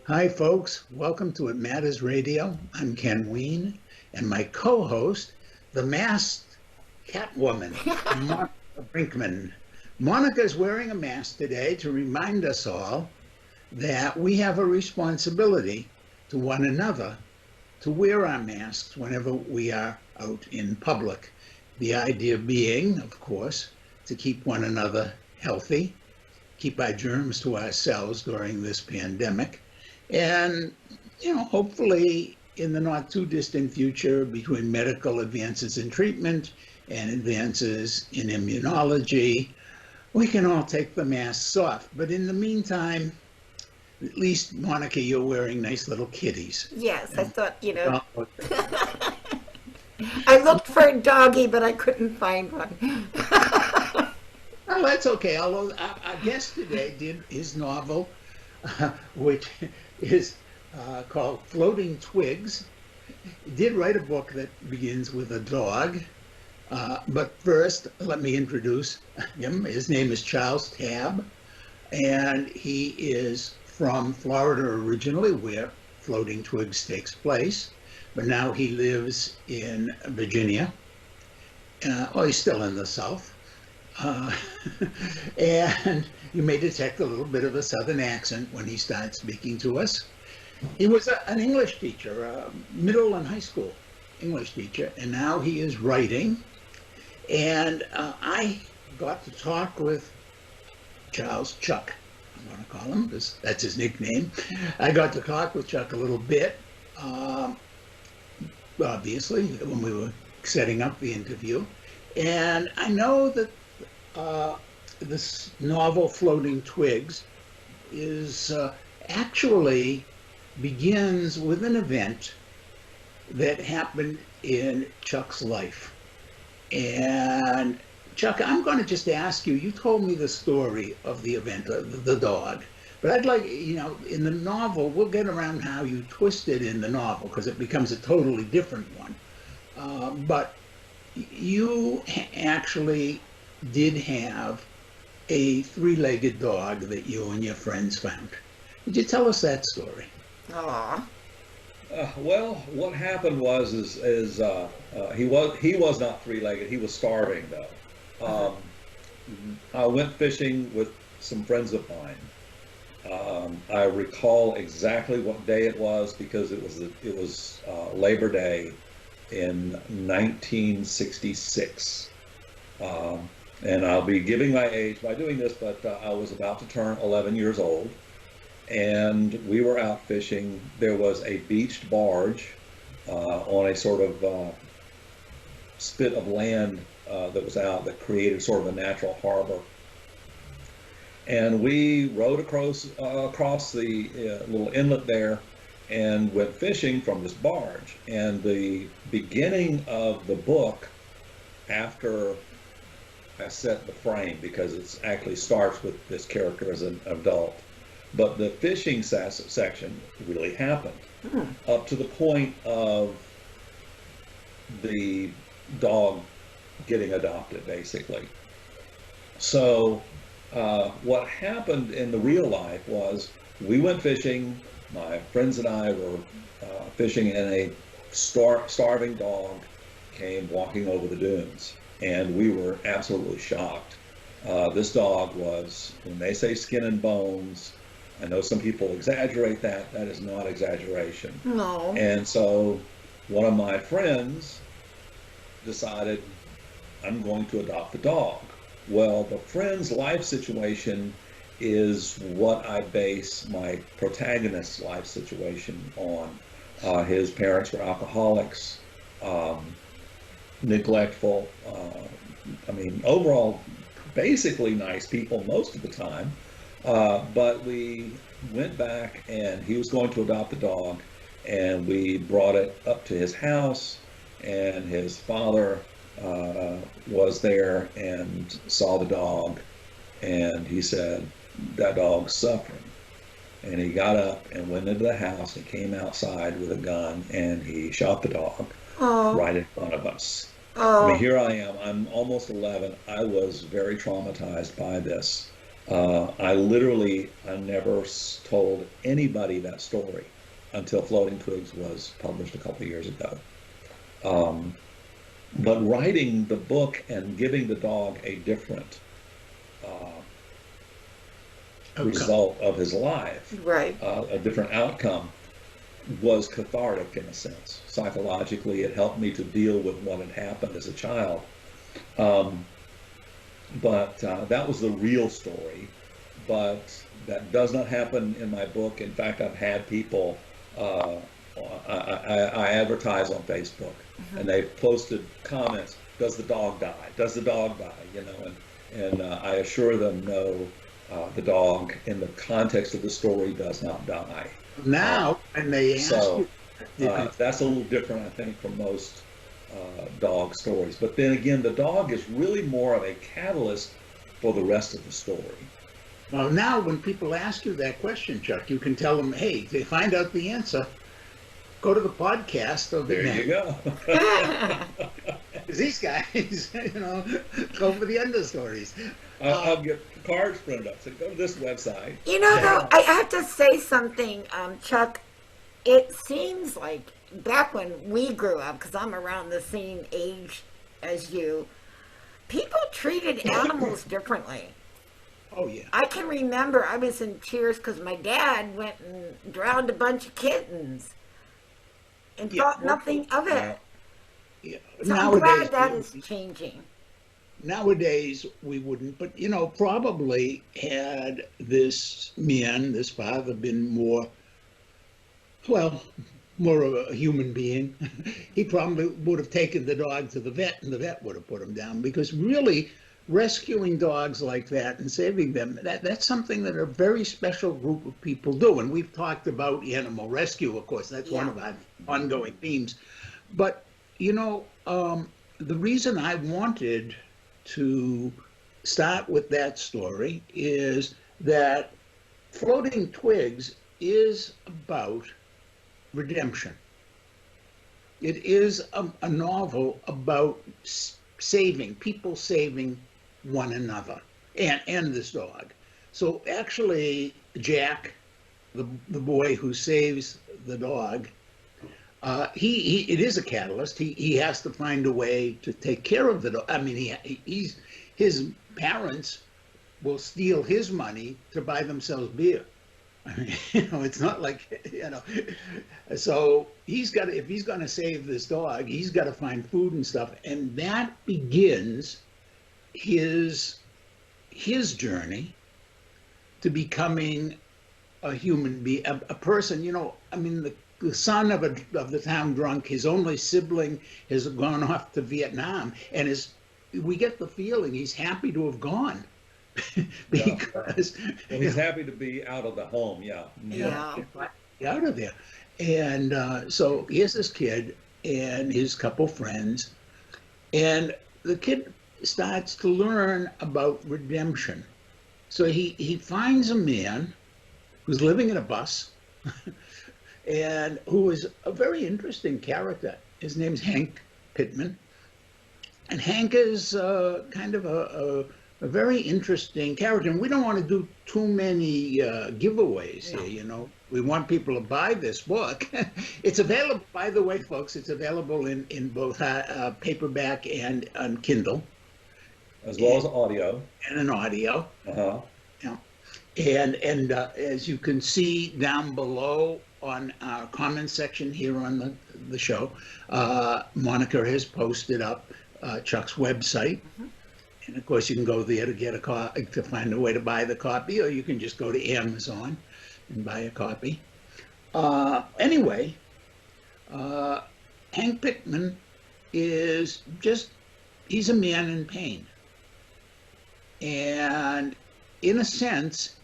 Hi, folks. Welcome to It Matters Radio. I'm Ken Ween, and my co-host, the masked Catwoman, Monica Brinkman. Monica is wearing a mask today to remind us all that we have a responsibility to one another to wear our masks whenever we are out in public. The idea being, of course, to keep one another healthy, keep our germs to ourselves during this pandemic, and, hopefully in the not too distant future, between medical advances in treatment and advances in immunology, we can all take the masks off. But in the meantime, at least, Monica, you're wearing nice little kitties. Yes, I And thought, well, I looked for a doggy, but I couldn't find one. that's okay. Although our guest today did his novel, which is called Floating Twigs. He did write a book that begins with a dog. But first, let me introduce him. His name is Charles Tabb, and he is from Florida originally, where Floating Twigs takes place. But now he lives in Virginia. He's still in the South. Uh, and you may detect a little bit of a Southern accent when he starts speaking to us. He was an English teacher, a middle and high school English teacher, and now he is writing. And I got to talk with Charles Chuck, I'm going to call him, because that's his nickname. I got to talk with Chuck a little bit, obviously, when we were setting up the interview. And I know that this novel, Floating Twigs, is actually begins with an event that happened in Chuck's life. And Chuck, I'm going to just ask you, you told me the story of the event, the dog, but I'd like, in the novel, we'll get around how you twist it in the novel because it becomes a totally different one. But you actually did have a three-legged dog that you and your friends found. Could you tell us that story? Aw. Well, what happened was he was not three-legged. He was starving though. I went fishing with some friends of mine. I recall exactly what day it was because it was Labor Day in 1966. And I'll be giving my age by doing this, but I was about to turn 11 years old. And we were out fishing. There was a beached barge on a sort of spit of land that was out that created sort of a natural harbor. And we rowed across the little inlet there and went fishing from this barge. And the beginning of the book, after I set the frame, because it actually starts with this character as an adult, but the fishing section really happened up to the point of the dog getting adopted, basically. So what happened in the real life was we went fishing, my friends and I were fishing, and a starving dog came walking over the dunes, and we were absolutely shocked. This dog was, when they say skin and bones, I know some people exaggerate that. That is not exaggeration. No. And so one of my friends decided, I'm going to adopt the dog. Well, the friend's life situation is what I base my protagonist's life situation on. His parents were alcoholics, neglectful, overall, basically nice people most of the time. But we went back, and he was going to adopt the dog, and we brought it up to his house, and his father was there and saw the dog, and he said, that dog's suffering. And he got up and went into the house and came outside with a gun, and he shot the dog right in front of us. I mean, here I am, I'm almost 11. I was very traumatized by this. I never told anybody that story until Floating Twigs was published a couple of years ago. But writing the book and giving the dog a different result of his life, Right. a different outcome, was cathartic in a sense. Psychologically, it helped me to deal with what had happened as a child. But that was the real story. But that does not happen in my book. In fact, I've had people, I advertise on Facebook, and they've posted comments, does the dog die? Does the dog die? You know, and I assure them, no, the dog in the context of the story does not die. Now, and they ask So you, that's a little different, I think, from most dog stories. But then again, the dog is really more of a catalyst for the rest of the story. well, now when people ask you that question, Chuck, you can tell them, hey, they find out the answer, go to the podcast. There you go. These guys, you know, go for the understories. I'll get cards printed up. So go to this website. You know, though, I have to say something, Chuck. It seems like back when we grew up, because I'm around the same age as you, people treated animals differently. Oh, yeah. I can remember I was in tears because my dad went and drowned a bunch of kittens and Yeah, thought nothing of it. Yeah. So I'm glad that is changing. Nowadays, we wouldn't, but, you know, probably had this man, this father, been more, well, more of a human being, he probably would have taken the dog to the vet, and the vet would have put him down, because really rescuing dogs like that and saving them, that's something that a very special group of people do. And we've talked about animal rescue, of course, that's one of our ongoing themes. But, you know, the reason I wanted to start with that story is that Floating Twigs is about redemption. It is a novel about saving, people saving one another, and this dog. So actually, Jack, the boy who saves the dog, it is a catalyst. He has to find a way to take care of the dog. I mean, his parents will steal his money to buy themselves beer. I mean, you know, it's not like, you know, so if he's going to save this dog, he's got to find food and stuff. And that begins his journey to becoming a human being, a person, you know. I mean, the son of the town drunk, his only sibling has gone off to Vietnam, and we get the feeling he's happy to have gone. Because well, he's happy to be out of the home, out of there. And so here's this kid and his couple friends, and the kid starts to learn about redemption. So he finds a man who's living in a bus and who is a very interesting character. His name's Hank Pittman, and Hank is kind of a very interesting character. And we don't want to do too many giveaways here, you know. We want people to buy this book. It's available, by the way, folks, it's available in both paperback and on Kindle. As well as audio. And an audio. Uh-huh. Yeah. And as you can see down below on our comment section here on the show, Monica has posted up Chuck's website. And of course, you can go there to get to find a way to buy the copy, or you can just go to Amazon and buy a copy. Anyway, Hank Pittman he's a man in pain. And in a sense,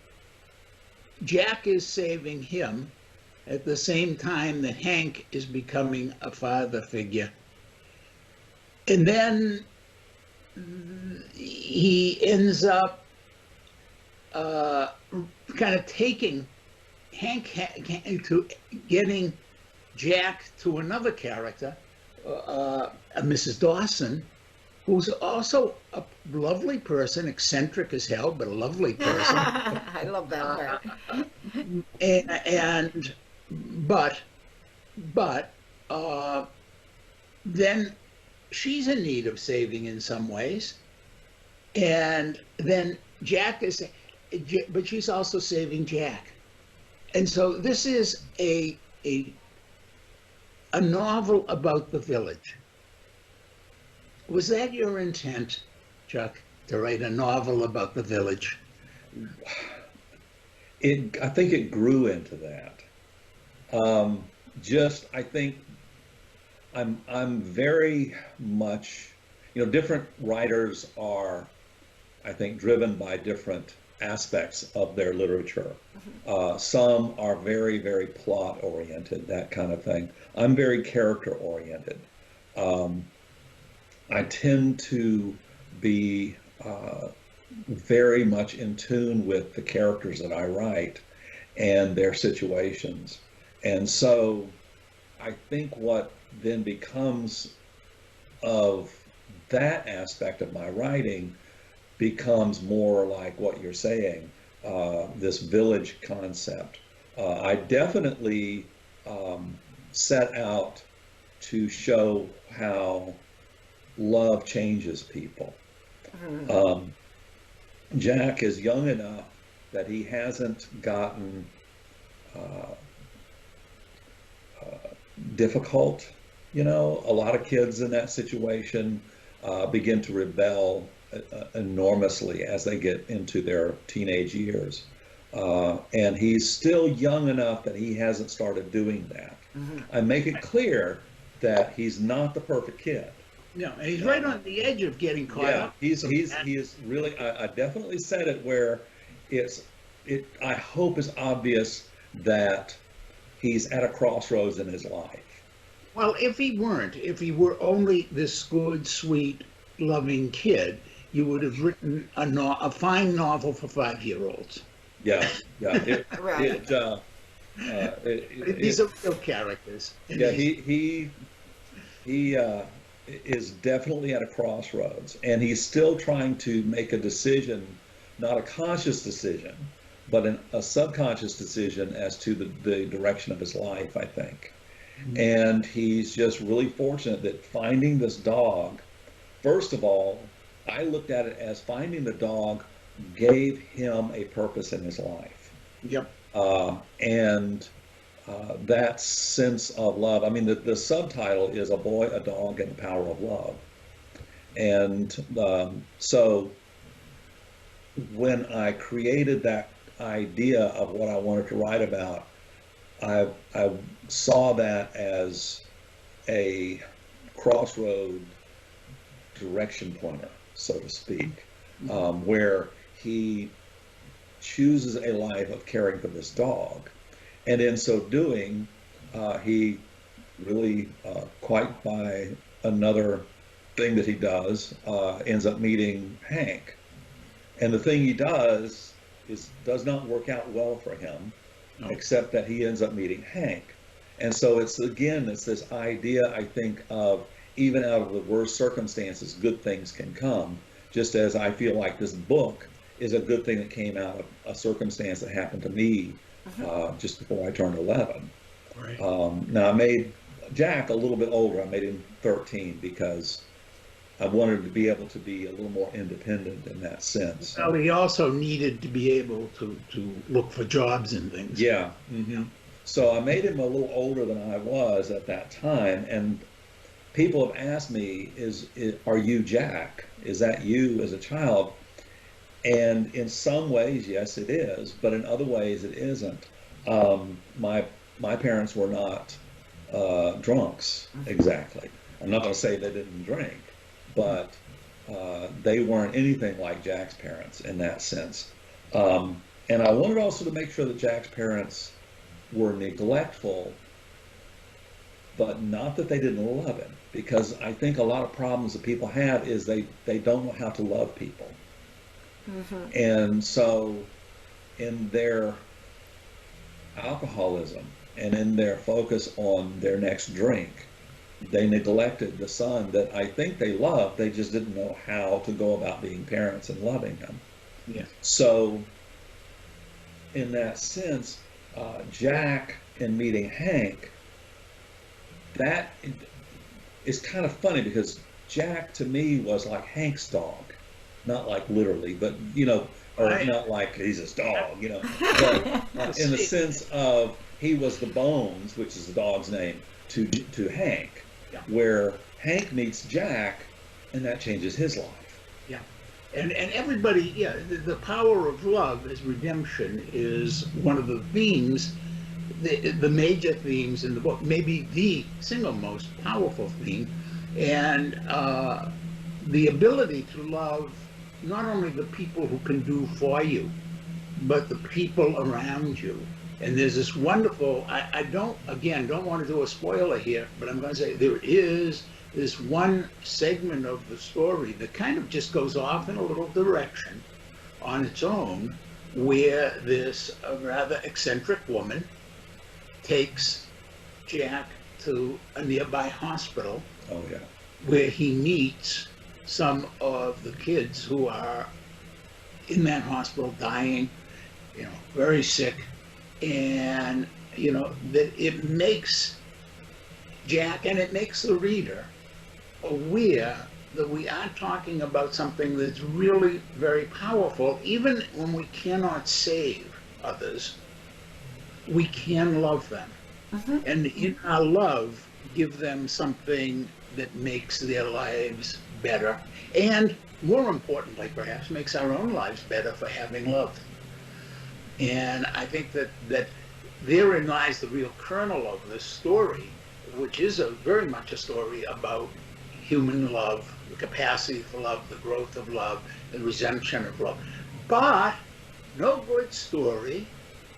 Jack is saving him at the same time that Hank is becoming a father figure. And then he ends up kind of taking Hank to getting Jack to another character, Mrs. Dawson, who's also a lovely person, eccentric as hell, but a lovely person. I love that Uh, part. and but but uh, then she's in need of saving in some ways, and then Jack is, but she's also saving Jack, and so this is a novel about the village. Was that your intent, Chuck, to write a novel about the village? I think it grew into that. Just, I think I'm very much, different writers are, I think, driven by different aspects of their literature. Some are very, very plot oriented, that kind of thing. I'm very character oriented. I tend to be very much in tune with the characters that I write and their situations. And so I think what then becomes of that aspect of my writing becomes more like what you're saying, this village concept. I definitely set out to show how love changes people. Jack is young enough that he hasn't gotten difficult. A lot of kids in that situation begin to rebel enormously as they get into their teenage years. And he's still young enough that he hasn't started doing that. I make it clear that he's not the perfect kid. No, and he's right on the edge of getting caught Yeah, up. he is really. I definitely said it where I hope is obvious that he's at a crossroads in his life. Well, if he were only this good, sweet, loving kid, you would have written a fine novel for 5-year-olds. Yeah, yeah. Right. These are real characters. Yeah, he is definitely at a crossroads, and he's still trying to make a decision, not a conscious decision, but a subconscious decision as to the direction of his life, I think. Mm-hmm. And he's just really fortunate that finding this dog, first of all, I looked at it as finding the dog gave him a purpose in his life. Yep. And that sense of love. I mean, the subtitle is A Boy, a Dog, and the Power of Love. And so when I created that idea of what I wanted to write about, I saw that as a crossroad direction pointer, so to speak, where he chooses a life of caring for this dog. And in so doing, he really, quite by another thing that he does, ends up meeting Hank. And the thing he does does not work out well for him, except that he ends up meeting Hank. And so it's this idea, I think, of even out of the worst circumstances, good things can come, just as I feel like this book is a good thing that came out of a circumstance that happened to me just before I turned 11. Right. Now I made Jack a little bit older. I made him 13 because I wanted to be able to be a little more independent in that sense. Well, he also needed to be able to look for jobs and things. Yeah. Mm-hmm. So I made him a little older than I was at that time, and people have asked me, are you Jack? Is that you as a child? And in some ways, yes, it is, but in other ways, it isn't. My parents were not drunks, exactly. I'm not going to say they didn't drink, but they weren't anything like Jack's parents in that sense. And I wanted also to make sure that Jack's parents were neglectful, but not that they didn't love him, because I think a lot of problems that people have is they don't know how to love people. Mm-hmm. And so in their alcoholism and in their focus on their next drink, they neglected the son that I think they loved. They just didn't know how to go about being parents and loving him. Yeah. So, in that sense, Jack and meeting Hank, that is kind of funny because Jack to me was like Hank's dog, not like literally, but or not like he's his dog, but in the sense of he was the bones, which is the dog's name, to Hank, Yeah. where Hank meets Jack, and that changes his life. Yeah. And everybody, the power of love as redemption is one of the themes, the major themes in the book, maybe the single most powerful theme, and the ability to love not only the people who can do for you, but the people around you. And there's this wonderful, I don't want to do a spoiler here, but I'm going to say there is this one segment of the story that kind of just goes off in a little direction on its own, where this rather eccentric woman takes Jack to a nearby hospital. Oh yeah. Where he meets some of the kids who are in that hospital dying, very sick, and that it makes Jack and it makes the reader aware that we are talking about something that's really very powerful. Even when we cannot save others, we can love them. And in our love, give them something that makes their lives better, and more importantly, perhaps, makes our own lives better for having loved. And I think that therein lies the real kernel of this story, which is very much a story about human love, the capacity for love, the growth of love, the resumption of love. But no good story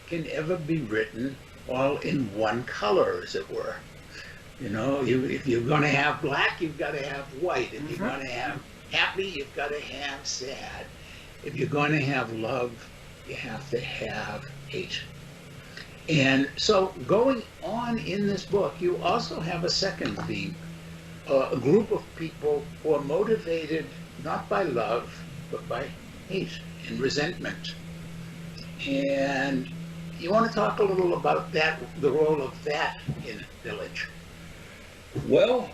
can ever be written all in one color, as it were. If you're going to have black, you've got to have white. If you're going to have happy, you've got to have sad. If you're going to have love, you have to have hate. And so going on in this book, you also have a second theme, a group of people who are motivated not by love, but by hate and resentment. And you want to talk a little about that, the role of that in Village? Well,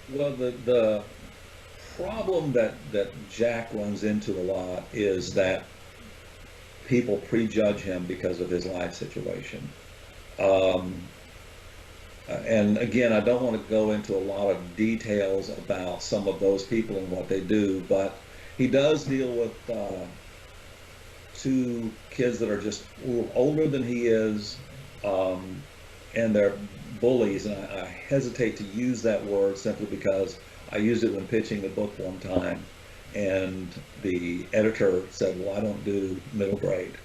the problem that Jack runs into a lot is that people prejudge him because of his life situation. And again, I don't want to go into a lot of details about some of those people and what they do, but he does deal with two kids that are just a little older than he is, and they're bullies, and I hesitate to use that word simply because I used it when pitching the book one time, and the editor said, well, I don't do middle grade,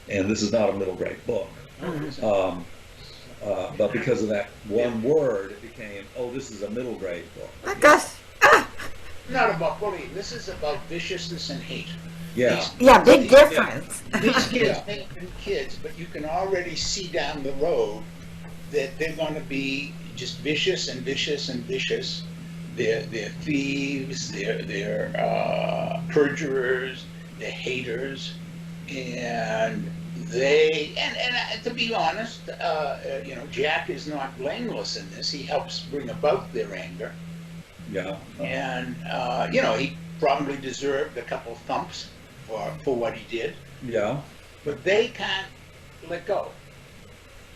and this is not a middle grade book. But because of that one word, it became, oh, this is a middle grade book. Not about bullying. This is about viciousness and hate. Yeah. Big difference. These kids may have been kids, but you can already see down the road that they're going to be just vicious and vicious and vicious. They're thieves, they're perjurers, they're haters, and to be honest, Jack is not blameless in this. He helps bring about their anger. Yeah. And he probably deserved a couple thumps for what he did. Yeah. But they can't let go.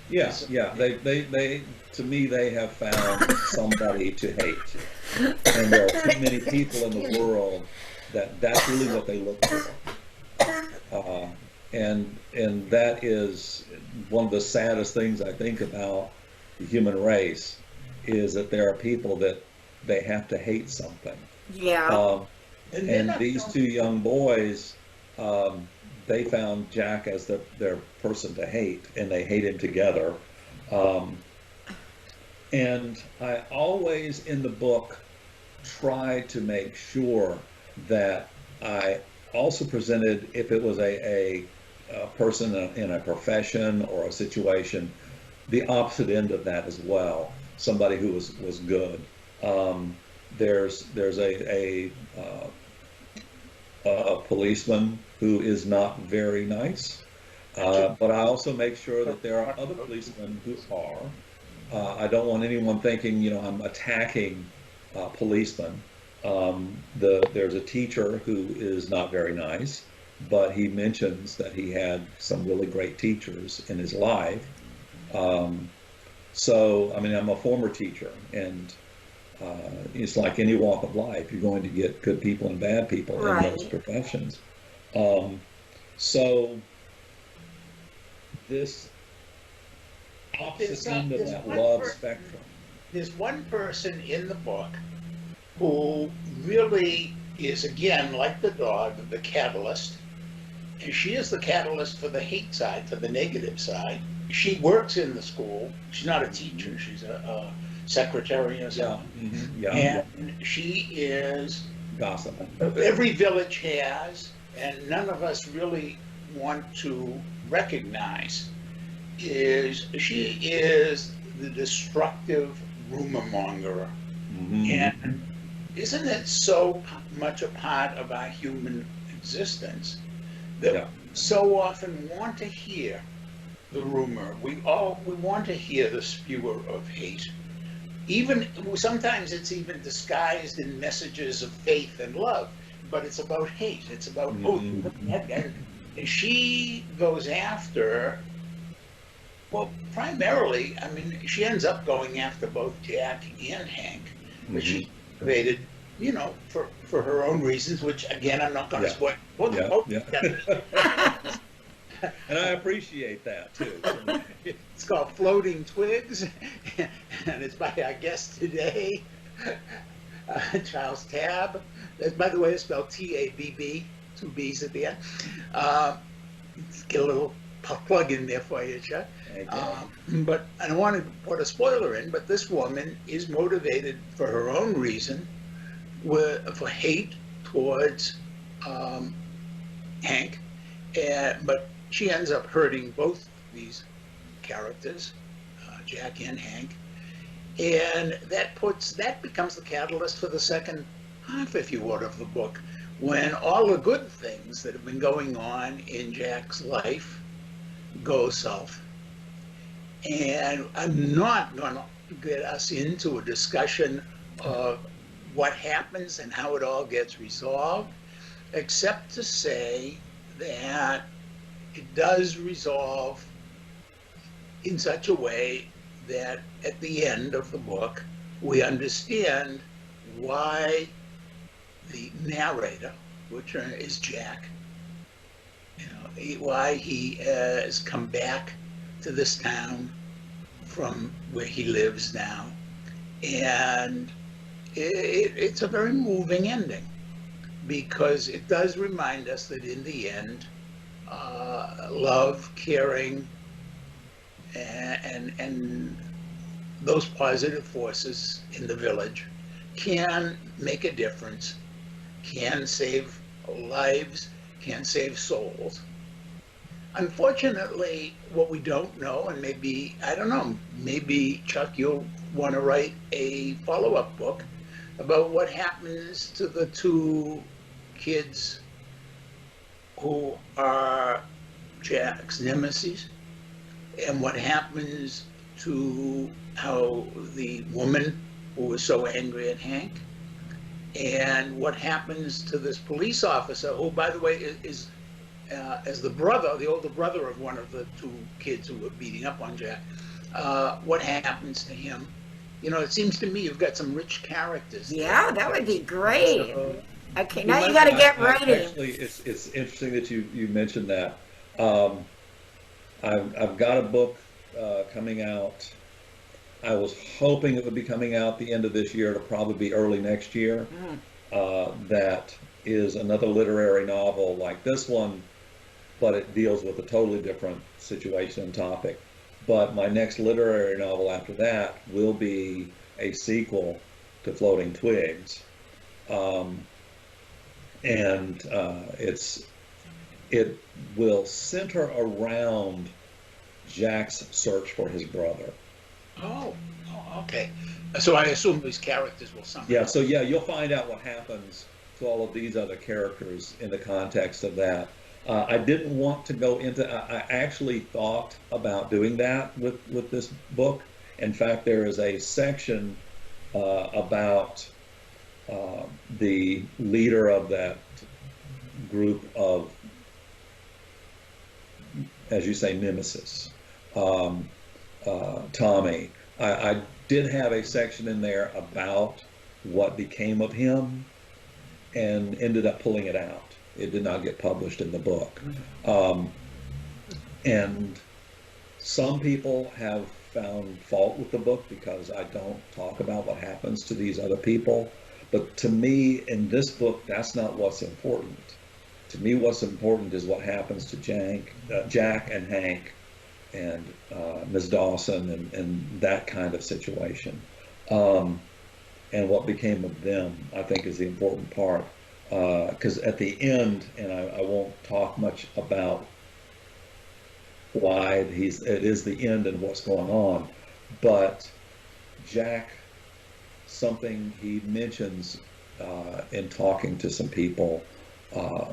Yeah, yeah. They to me, they have found somebody to hate, and there are too many people in the world that's really what they look for. And that is one of the saddest things I think about the human race, is that there are people that they have to hate something. Yeah. And these two young boys, they found Jack as their person to hate, and they hate him together. And I always in the book try to make sure that I also presented, if it was a person in a profession or a situation, the opposite end of that as well. Somebody who was good. There's a policeman who is not very nice, but I also make sure that there are other policemen who are. I don't want anyone thinking, I'm attacking policemen. There's a teacher who is not very nice, but he mentions that he had some really great teachers in his life. So, I mean, I'm a former teacher, and it's like any walk of life. You're going to get good people and bad people in those professions. So this opposite end of that love spectrum. There's one person in the book who really is, again, like the dog, the catalyst. And she is the catalyst for the hate side, for the negative side. She works in the school. She's not a teacher. She's a secretary or something. And she is gossip. Every village has, and none of us really want to recognize, is she is the destructive rumor monger. And isn't it so much a part of our human existence that so often want to hear the rumor? We want to hear the spewer of hate. Even sometimes it's even disguised in messages of faith and love, but it's about hate. It's about and she goes after. Well, primarily, I mean, she ends up going after both Jack and Hank, but she motivated, for her own reasons, which again I'm not going to spoil. And I appreciate that too. It's called Floating Twigs, and it's by our guest today, Charles Tabb. By the way, it's spelled T-A-B-B, 2 B's at the end. Let's get a little plug in there for you, Chuck. But I don't want to put a spoiler in, but this woman is motivated for her own reason, for hate towards Hank, but she ends up hurting both these characters, Jack and Hank, and that becomes the catalyst for the second half, if you would, of the book, when all the good things that have been going on in Jack's life go south. And I'm not going to get us into a discussion of what happens and how it all gets resolved, except to say that it does resolve in such a way that at the end of the book, we understand why the narrator, which is Jack, why he has come back to this town from where he lives now. And it's a very moving ending, because it does remind us that in the end, love, caring, and those positive forces in the village can make a difference, can save lives, can save souls. Unfortunately, what we don't know, and maybe, I don't know, maybe Chuck, you'll want to write a follow-up book about what happens to the two kids who are Jack's nemesis, and what happens to how the woman who was so angry at Hank, and what happens to this police officer who, by the way, is as the older brother of one of the two kids who were beating up on Jack. What happens to him? It seems to me you've got some rich characters. Yeah, that would be great. Okay, now you got to get ready. Actually, it's interesting that you mentioned that. I've got a book coming out. I was hoping it would be coming out the end of this year. It'll probably be early next year. That is another literary novel like this one, but it deals with a totally different situation and topic. But my next literary novel after that will be a sequel to Floating Twigs. It will center around Jack's search for his brother. Okay. So I assume these characters will somehow. Yeah, so yeah, you'll find out what happens to all of these other characters in the context of that. I didn't want to go into. I actually thought about doing that with this book. In fact, there is a section about the leader of that group of, as you say, nemesis, Tommy. I did have a section in there about what became of him, and ended up pulling it out. It did not get published in the book. And some people have found fault with the book because I don't talk about what happens to these other people. But to me, in this book, that's not what's important. To me, what's important is what happens to Jack and Hank and Ms. Dawson and that kind of situation. And what became of them, I think, is the important part. Because at the end, and I won't talk much about why it is the end and what's going on, but Jack, something he mentions in talking to some people,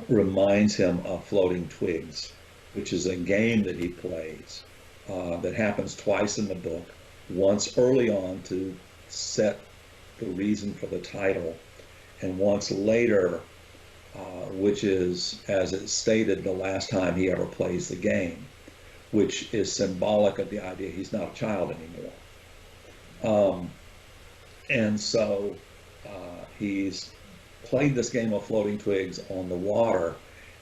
reminds him of Floating Twigs, which is a game that he plays that happens twice in the book, once early on to set the reason for the title, and once later, which is, as it's stated, the last time he ever plays the game, which is symbolic of the idea he's not a child anymore. And so he's played this game of Floating Twigs on the water,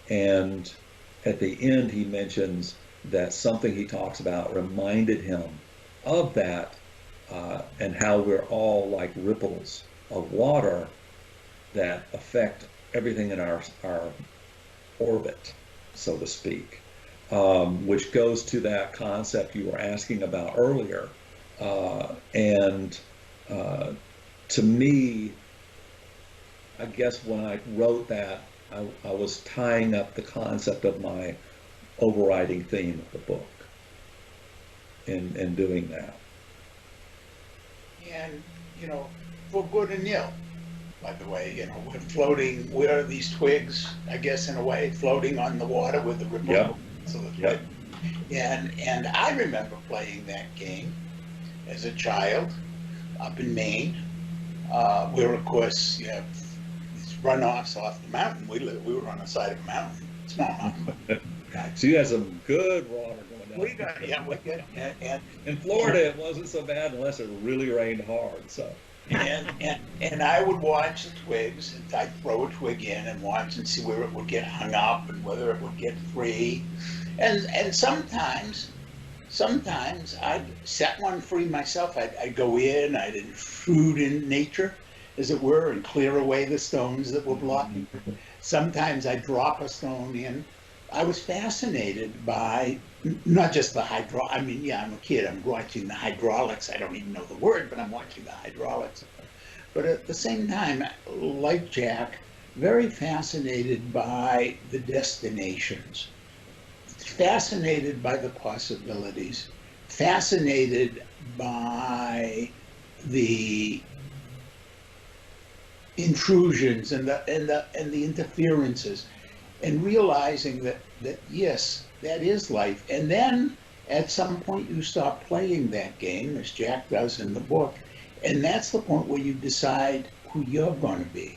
and at the end he mentions that something he talks about reminded him of that, and how we're all like ripples of water that affect everything in our orbit, so to speak, which goes to that concept you were asking about earlier. And to me, I guess when I wrote that, I was tying up the concept of my overriding theme of the book in doing that. And, for good and ill, by the way, we're floating, where are these twigs, I guess, in a way, floating on the water with the ripple. Yep. So the Yep. And I remember playing that game as a child up in Maine, where, of course, you have these runoffs off the mountain. We were on the side of a mountain, small mountain, but So you had some good water going down. we got, and In Florida, it wasn't so bad unless it really rained hard. So. and I would watch the twigs, and I'd throw a twig in and watch and see where it would get hung up and whether it would get free. And sometimes I'd set one free myself. I'd go in, I'd intrude in nature, as it were, and clear away the stones that were blocking. Sometimes I'd drop a stone in. I was fascinated by not just the I'm a kid, I'm watching the hydraulics. I don't even know the word, but I'm watching the hydraulics. But at the same time, like Jack, very fascinated by the destinations, fascinated by the possibilities, fascinated by the intrusions and the interferences, and realizing that yes, that is life. And then at some point you stop playing that game, as Jack does in the book, and that's the point where you decide who you're going to be.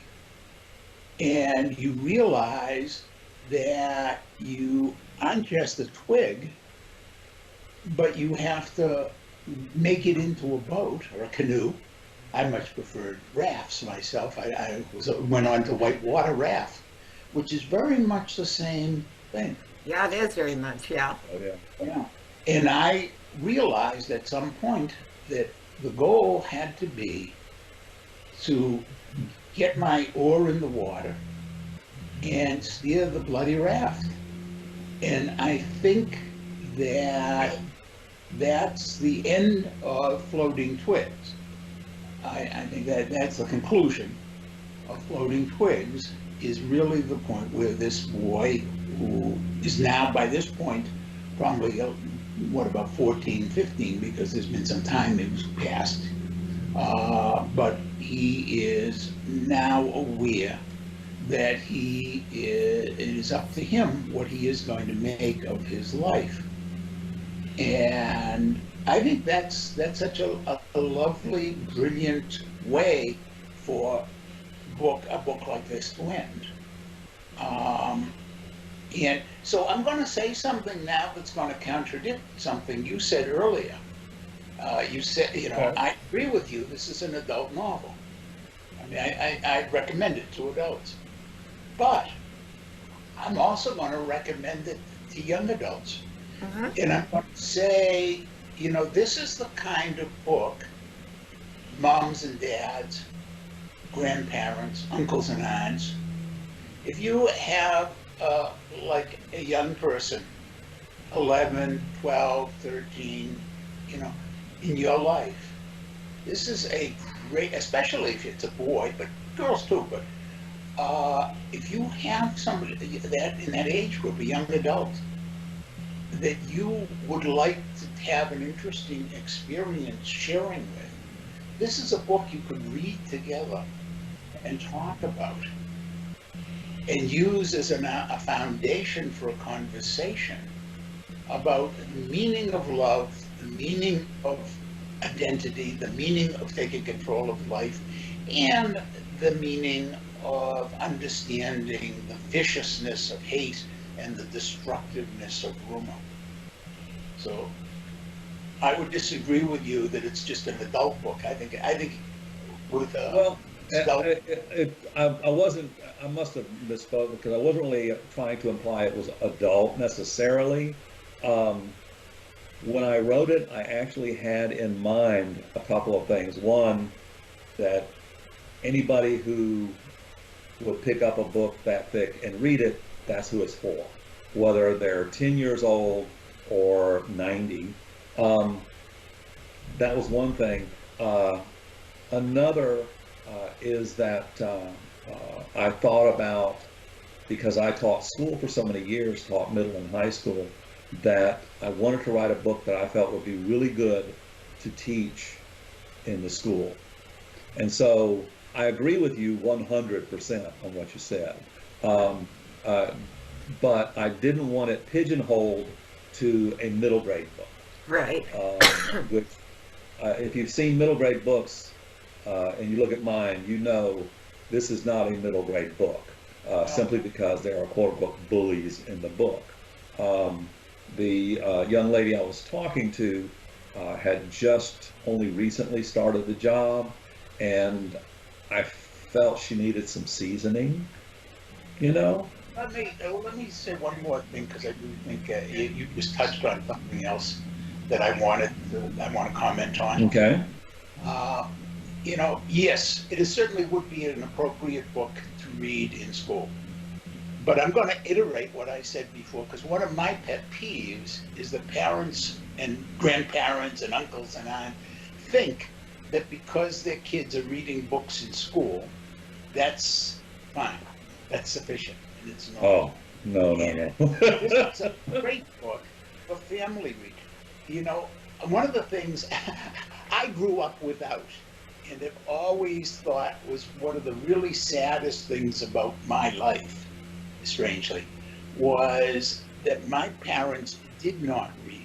And you realize that you aren't just a twig, but you have to make it into a boat or a canoe. I much preferred rafts myself. I went on to whitewater raft, which is very much the same thing. Yeah, it is very much, yeah. Oh, yeah. Yeah. And I realized at some point that the goal had to be to get my oar in the water and steer the bloody raft. And I think that that's the end of Floating Twigs. I think that's the conclusion of Floating Twigs, is really the point where this boy, who is now by this point probably what, about 14, 15, because there's been some time that was passed. But he is now aware that it is up to him what he is going to make of his life. And I think that's such a lovely, brilliant way for a book like this to end. And so I'm going to say something now that's going to contradict something you said earlier. You said, Okay. I agree with you. This is an adult novel. I mean, I recommend it to adults. But I'm also going to recommend it to young adults. And I'm going to say, this is the kind of book moms and dads, grandparents, uncles and aunts, if you have like a young person, 11, 12, 13, in your life, this is a great, especially if it's a boy, but girls too, but if you have somebody that in that age group, a young adult, that you would like to have an interesting experience sharing with, this is a book you could read together and talk about and use as a foundation for a conversation about the meaning of love, the meaning of identity, the meaning of taking control of life, and the meaning of understanding the viciousness of hate and the destructiveness of rumor. So I would disagree with you that it's just an adult book. I think with Well, adult, I wasn't, I must have misspoken because I wasn't really trying to imply it was adult necessarily. When I wrote it, I actually had in mind a couple of things. One, that anybody who would pick up a book that thick and read it, that's who it's for, whether they're 10 years old or 90. That was one thing. Another is that I thought about, because I taught school for so many years, taught middle and high school, that I wanted to write a book that I felt would be really good to teach in the school. And so I agree with you 100% on what you said. But I didn't want it pigeonholed to a middle grade book. Right. Which, if you've seen middle grade books and you look at mine, this is not a middle grade book, simply because there are quote unquote bullies in the book. The young lady I was talking to had just only recently started the job, and I felt she needed some seasoning, let me say one more thing, because I do think you just touched on something else that I want to comment on. Okay. Yes, it certainly would be an appropriate book to read in school. But I'm going to iterate what I said before, because one of my pet peeves is that parents and grandparents and uncles and aunts think that because their kids are reading books in school, that's fine, that's sufficient, and it's not. Oh, no. This is a great book for family reading. One of the things I grew up without, and have always thought was one of the really saddest things about my life, strangely, was that my parents did not read.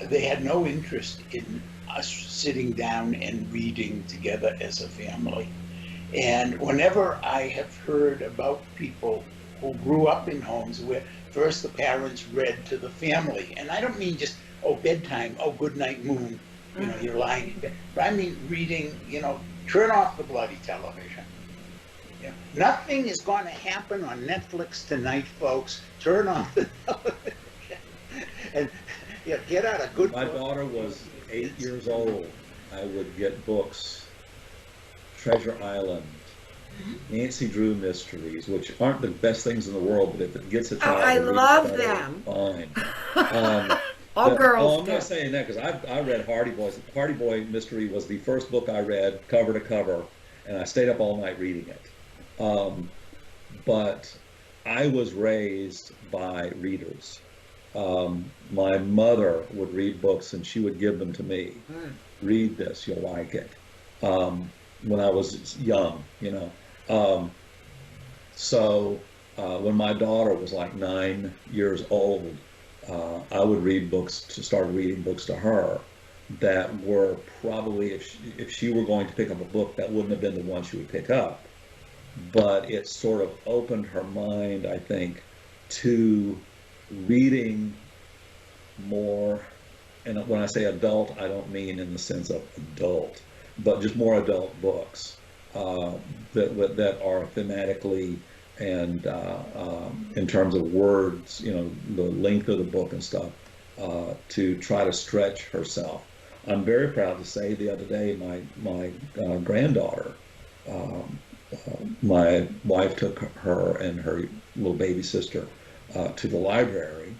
They had no interest in us sitting down and reading together as a family. And whenever I have heard about people who grew up in homes where first the parents read to the family, and I don't mean just, bedtime, good night moon, you're lying in bed, but I mean reading, turn off the bloody television. Nothing is going to happen on Netflix tonight, folks. Turn off the television and get out a good My book. daughter was 8 years old. I would get books, Treasure Island, Nancy Drew mysteries, which aren't the best things in the world, but if it gets a child, I to read love it, them. Fine. All girls I'm do. not saying that because I read Hardy Boys. Hardy Boy Mystery was the first book I read cover to cover, and I stayed up all night reading it. But I was raised by readers. My mother would read books and she would give them to me. Mm. Read this, you'll like it. When I was young, you know. When my daughter was like 9 years old, I would start reading books to her that were probably, if she were going to pick up a book, that wouldn't have been the one she would pick up. But it sort of opened her mind, I think, to reading more. And when I say adult, I don't mean in the sense of adult, but just more adult books that are thematically and in terms of words, you know, the length of the book and stuff, to try to stretch herself. I'm very proud to say the other day, my granddaughter, my wife took her and her little baby sister to the library,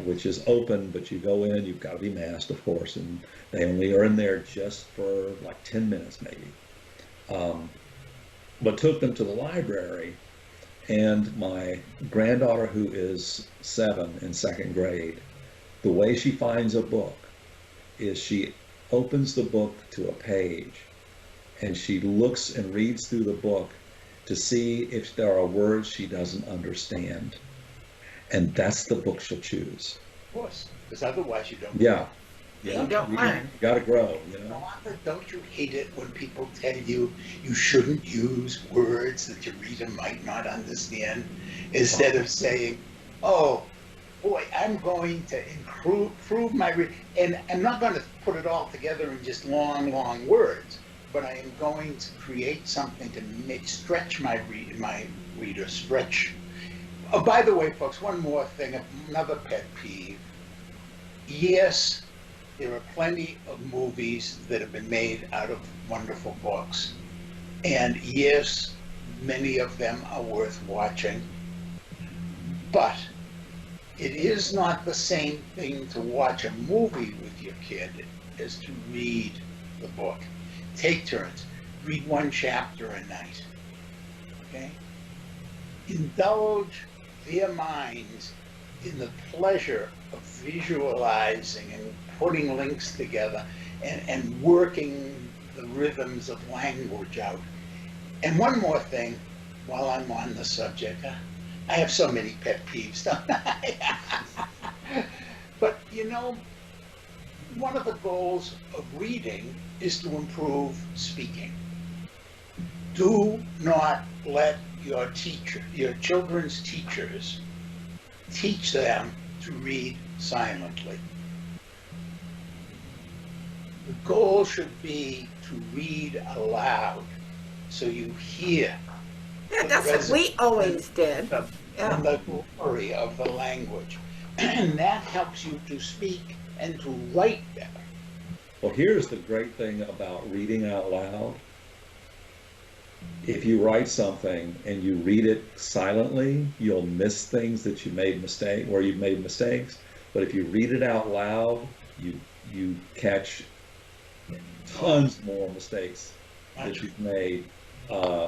which is open, but you go in, you've got to be masked, of course, and they only are in there just for like 10 minutes maybe. But took them to the library, and my granddaughter, who is 7 in second grade, the way she finds a book is she opens the book to a page and she looks and reads through the book to see if there are words she doesn't understand. And that's the book she'll choose. Of course, because otherwise you don't. Yeah. You don't learn. You got to grow, you know. Arthur, don't you hate it when people tell you you shouldn't use words that your reader might not understand, instead of saying, oh, boy, I'm going to improve my and I'm not going to put it all together in just long words, but I am going to create something to stretch my reader, stretch. Oh, by the way, folks, one more thing, another pet peeve. Yes, there are plenty of movies that have been made out of wonderful books. And yes, many of them are worth watching. But it is not the same thing to watch a movie with your kid as to read the book. Take turns. Read one chapter a night. Okay? Indulge their minds in the pleasure of visualizing and putting links together and working the rhythms of language out. And one more thing, while I'm on the subject, I have so many pet peeves, don't I? But you know, one of the goals of reading is to improve speaking. Do not let your children's teachers teach them to read silently. The goal should be to read aloud so you hear. Yeah, that's what we always did. And the glory of the language. And that helps you to speak and to write better. Well, here's the great thing about reading out loud. If you write something and you read it silently, you'll miss things that where you've made mistakes. But if you read it out loud, you catch tons more mistakes that you've made,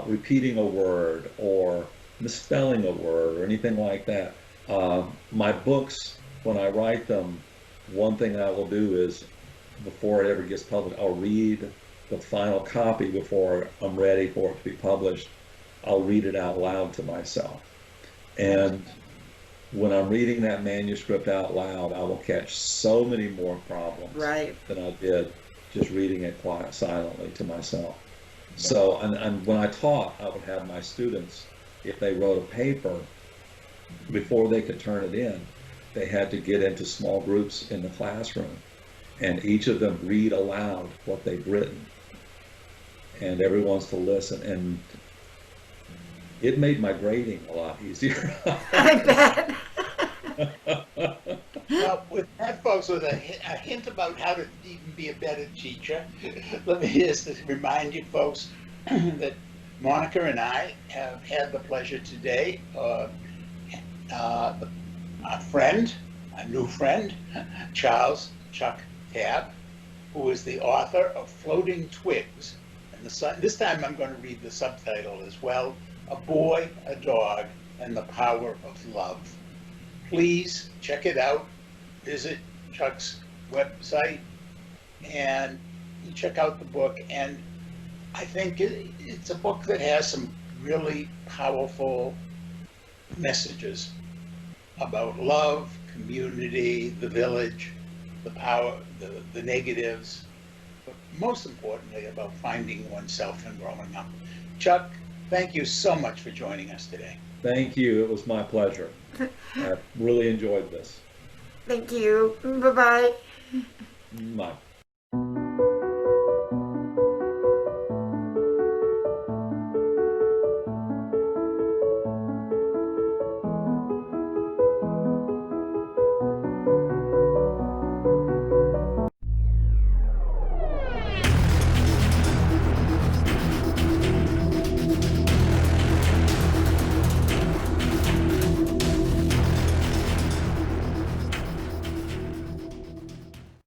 repeating a word or misspelling a word or anything like that. My books, when I write them, one thing I will do is, before it ever gets published, I'll read the final copy before I'm ready for it to be published. I'll read it out loud to myself. And when I'm reading that manuscript out loud, I will catch so many more problems than I did just reading it silently to myself. So, and when I taught, I would have my students, if they wrote a paper, before they could turn it in, they had to get into small groups in the classroom, and each of them read aloud what they've written. And everyone's to listen, and it made my grading a lot easier. I bet. Well, with that, folks, with a hint about how to even be a better teacher, let me just remind you, folks, that Monica and I have had the pleasure today of a new friend, Chuck Tabb, who is the author of Floating Twigs. And this time I'm going to read the subtitle as well, A Boy, a Dog, and the Power of Love. please check it out. Visit Chuck's website and check out the book. And I think it's a book that has some really powerful messages about love, community, the village, the power, the negatives, but most importantly about finding oneself and growing up. Chuck, thank you so much for joining us today. Thank you. It was my pleasure. I really enjoyed this. Thank you. Bye-bye. Bye.